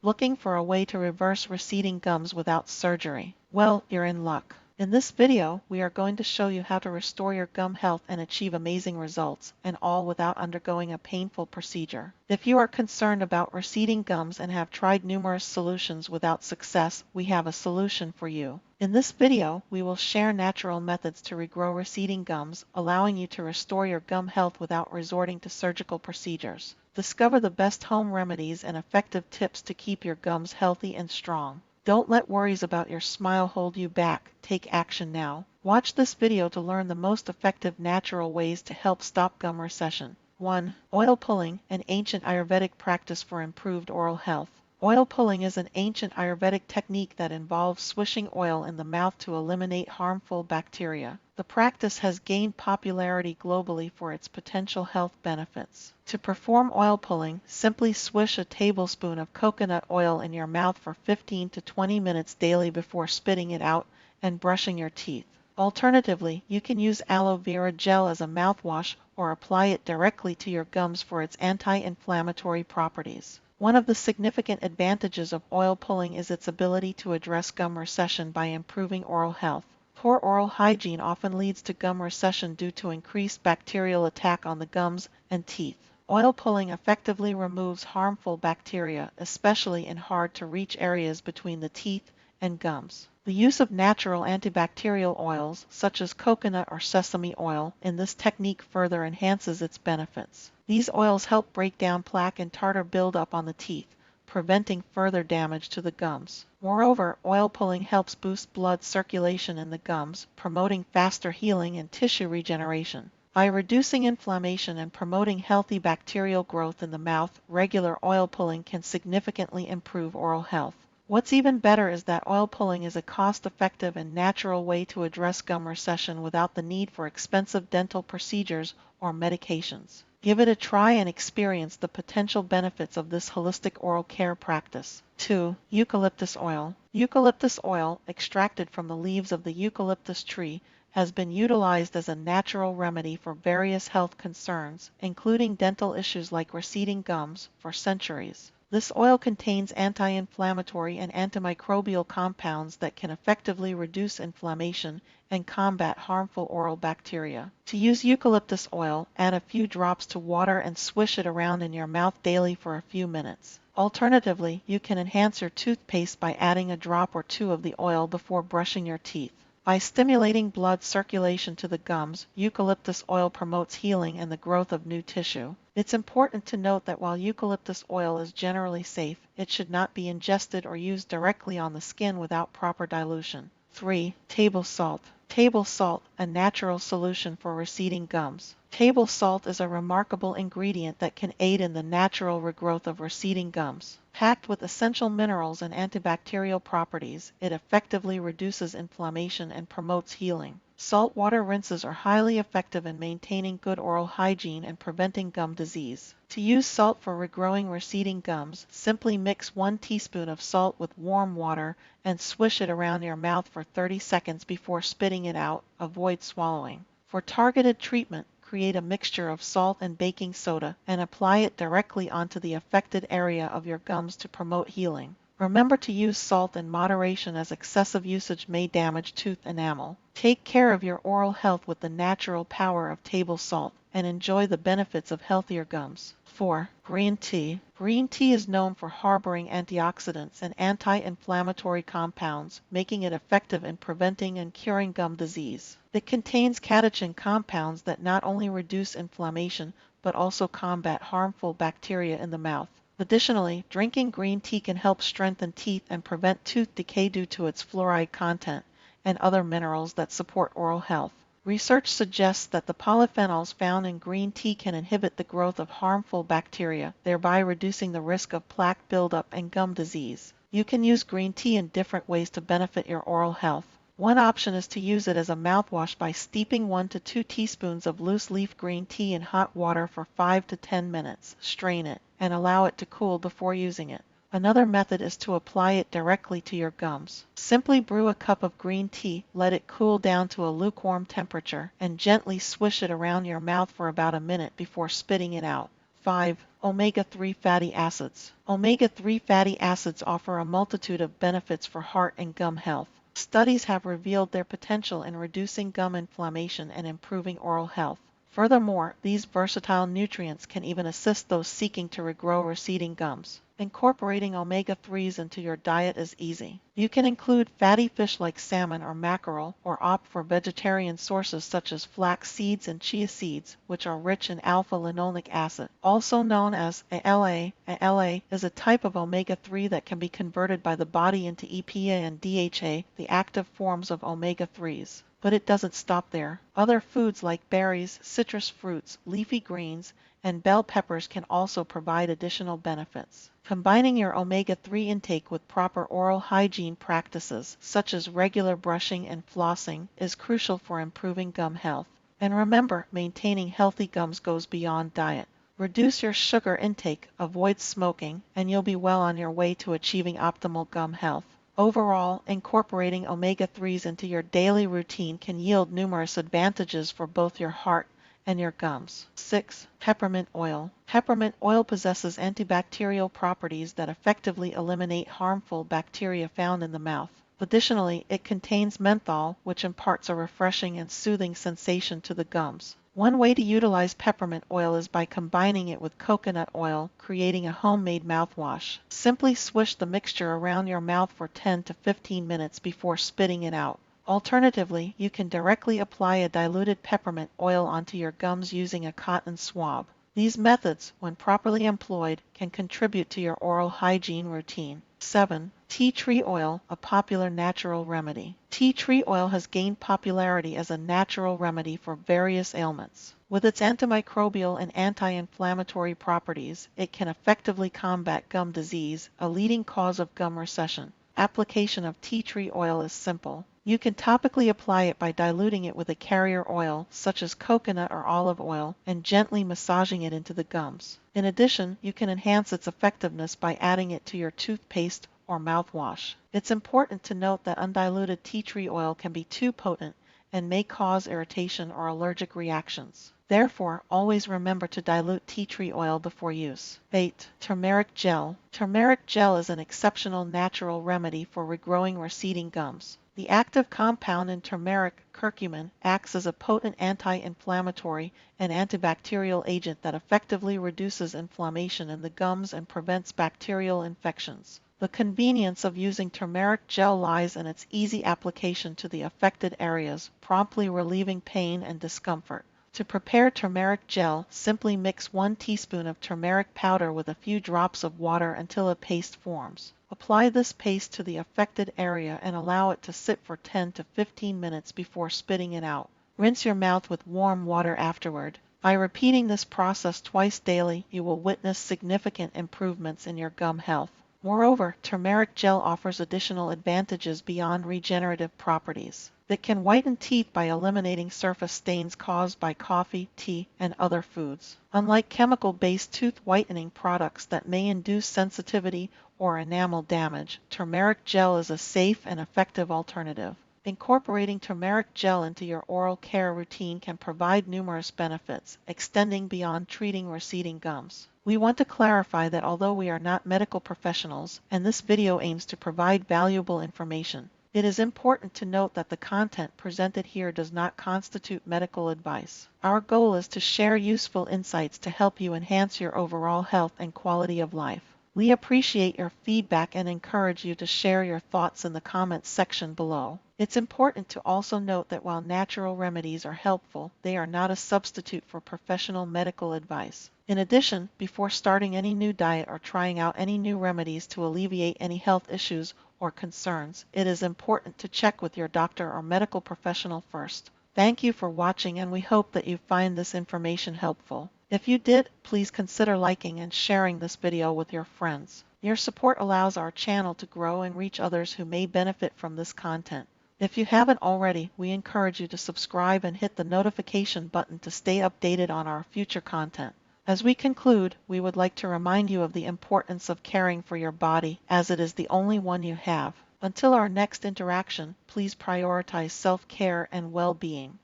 Looking for a way to reverse receding gums without surgery? Well, you're in luck. In this video, we are going to show you how to restore your gum health and achieve amazing results, and all without undergoing a painful procedure. If you are concerned about receding gums and have tried numerous solutions without success, we have a solution for you. In this video, we will share natural methods to regrow receding gums, allowing you to restore your gum health without resorting to surgical procedures. Discover the best home remedies and effective tips to keep your gums healthy and strong. Don't let worries about your smile hold you back. Take action now. Watch this video to learn the most effective natural ways to help stop gum recession. 1. Oil pulling, an ancient Ayurvedic practice for improved oral health. Oil pulling is an ancient Ayurvedic technique that involves swishing oil in the mouth to eliminate harmful bacteria. The practice has gained popularity globally for its potential health benefits. To perform oil pulling, simply swish a tablespoon of coconut oil in your mouth for 15 to 20 minutes daily before spitting it out and brushing your teeth. Alternatively, you can use aloe vera gel as a mouthwash or apply it directly to your gums for its anti-inflammatory properties. One of the significant advantages of oil pulling is its ability to address gum recession by improving oral health. Poor oral hygiene often leads to gum recession due to increased bacterial attack on the gums and teeth. Oil pulling effectively removes harmful bacteria, especially in hard-to-reach areas between the teeth and gums. The use of natural antibacterial oils, such as coconut or sesame oil, in this technique further enhances its benefits. These oils help break down plaque and tartar buildup on the teeth, preventing further damage to the gums. Moreover, oil pulling helps boost blood circulation in the gums, promoting faster healing and tissue regeneration. By reducing inflammation and promoting healthy bacterial growth in the mouth, regular oil pulling can significantly improve oral health. What's even better is that oil pulling is a cost-effective and natural way to address gum recession without the need for expensive dental procedures or medications. Give it a try and experience the potential benefits of this holistic oral care practice. 2. Eucalyptus oil. Eucalyptus oil, extracted from the leaves of the eucalyptus tree, has been utilized as a natural remedy for various health concerns, including dental issues like receding gums, for centuries. This oil contains anti-inflammatory and antimicrobial compounds that can effectively reduce inflammation and combat harmful oral bacteria. To use eucalyptus oil, add a few drops to water and swish it around in your mouth daily for a few minutes. Alternatively, you can enhance your toothpaste by adding a drop or two of the oil before brushing your teeth. By stimulating blood circulation to the gums, eucalyptus oil promotes healing and the growth of new tissue. It's important to note that while eucalyptus oil is generally safe, it should not be ingested or used directly on the skin without proper dilution. 3. Table salt. Table salt, a natural solution for receding gums. Table salt is a remarkable ingredient that can aid in the natural regrowth of receding gums. Packed with essential minerals and antibacterial properties, it effectively reduces inflammation and promotes healing. Saltwater rinses are highly effective in maintaining good oral hygiene and preventing gum disease. To use salt for regrowing receding gums, simply mix 1 teaspoon of salt with warm water and swish it around your mouth for 30 seconds before spitting it out. Avoid swallowing. For targeted treatment, create a mixture of salt and baking soda and apply it directly onto the affected area of your gums to promote healing. Remember to use salt in moderation as excessive usage may damage tooth enamel. Take care of your oral health with the natural power of table salt and enjoy the benefits of healthier gums. 4. Green tea. Green tea is known for harboring antioxidants and anti-inflammatory compounds, making it effective in preventing and curing gum disease. It contains catechin compounds that not only reduce inflammation but also combat harmful bacteria in the mouth. Additionally, drinking green tea can help strengthen teeth and prevent tooth decay due to its fluoride content and other minerals that support oral health. Research suggests that the polyphenols found in green tea can inhibit the growth of harmful bacteria, thereby reducing the risk of plaque buildup and gum disease. You can use green tea in different ways to benefit your oral health. One option is to use it as a mouthwash by steeping 1 to 2 teaspoons of loose leaf green tea in hot water for 5 to 10 minutes. Strain it and allow it to cool before using it. Another method is to apply it directly to your gums. Simply brew a cup of green tea, let it cool down to a lukewarm temperature, and gently swish it around your mouth for about a minute before spitting it out. 5. Omega-3 fatty acids. Omega-3 fatty acids offer a multitude of benefits for heart and gum health. Studies have revealed their potential in reducing gum inflammation and improving oral health. Furthermore, these versatile nutrients can even assist those seeking to regrow receding gums. Incorporating omega-3s into your diet is easy. You can include fatty fish like salmon or mackerel, or opt for vegetarian sources such as flax seeds and chia seeds, which are rich in alpha-linolenic acid, also known as ALA. ALA is a type of omega-3 that can be converted by the body into EPA and DHA, the active forms of omega-3s. But it doesn't stop there. Other foods like berries, citrus fruits, leafy greens, and bell peppers can also provide additional benefits. Combining your omega-3 intake with proper oral hygiene practices, such as regular brushing and flossing, is crucial for improving gum health. And remember, maintaining healthy gums goes beyond diet. Reduce your sugar intake, avoid smoking, and you'll be well on your way to achieving optimal gum health. Overall, incorporating omega-3s into your daily routine can yield numerous advantages for both your heart and your gums. 6. Peppermint oil. Peppermint oil possesses antibacterial properties that effectively eliminate harmful bacteria found in the mouth. Additionally, it contains menthol, which imparts a refreshing and soothing sensation to the gums. One way to utilize peppermint oil is by combining it with coconut oil, creating a homemade mouthwash. Simply swish the mixture around your mouth for 10 to 15 minutes before spitting it out. Alternatively, you can directly apply a diluted peppermint oil onto your gums using a cotton swab. These methods, when properly employed, can contribute to your oral hygiene routine. 7. Tea tree oil, a popular natural remedy. Tea tree oil has gained popularity as a natural remedy for various ailments. With its antimicrobial and anti-inflammatory properties, it can effectively combat gum disease, a leading cause of gum recession. Application of tea tree oil is simple. You can topically apply it by diluting it with a carrier oil, such as coconut or olive oil, and gently massaging it into the gums. In addition, you can enhance its effectiveness by adding it to your toothpaste or mouthwash. It's important to note that undiluted tea tree oil can be too potent and may cause irritation or allergic reactions. Therefore, always remember to dilute tea tree oil before use. 8. Turmeric gel. Turmeric gel is an exceptional natural remedy for regrowing receding gums. The active compound in turmeric, curcumin, acts as a potent anti-inflammatory and antibacterial agent that effectively reduces inflammation in the gums and prevents bacterial infections. The convenience of using turmeric gel lies in its easy application to the affected areas, promptly relieving pain and discomfort. To prepare turmeric gel, simply mix 1 teaspoon of turmeric powder with a few drops of water until a paste forms. Apply this paste to the affected area and allow it to sit for 10 to 15 minutes before spitting it out. Rinse your mouth with warm water afterward. By repeating this process twice daily, you will witness significant improvements in your gum health. Moreover, turmeric gel offers additional advantages beyond regenerative properties. It can whiten teeth by eliminating surface stains caused by coffee, tea, and other foods. Unlike chemical-based tooth whitening products that may induce sensitivity or enamel damage, turmeric gel is a safe and effective alternative. Incorporating turmeric gel into your oral care routine can provide numerous benefits, extending beyond treating receding gums. We want to clarify that although we are not medical professionals, and this video aims to provide valuable information, it is important to note that the content presented here does not constitute medical advice. Our goal is to share useful insights to help you enhance your overall health and quality of life. We appreciate your feedback and encourage you to share your thoughts in the comments section below. It's important to also note that while natural remedies are helpful, they are not a substitute for professional medical advice. In addition, before starting any new diet or trying out any new remedies to alleviate any health issues or concerns, it is important to check with your doctor or medical professional first. Thank you for watching, and we hope that you find this information helpful. If you did, please consider liking and sharing this video with your friends. Your support allows our channel to grow and reach others who may benefit from this content. If you haven't already, we encourage you to subscribe and hit the notification button to stay updated on our future content. As we conclude, we would like to remind you of the importance of caring for your body, as it is the only one you have. Until our next interaction, please prioritize self-care and well-being.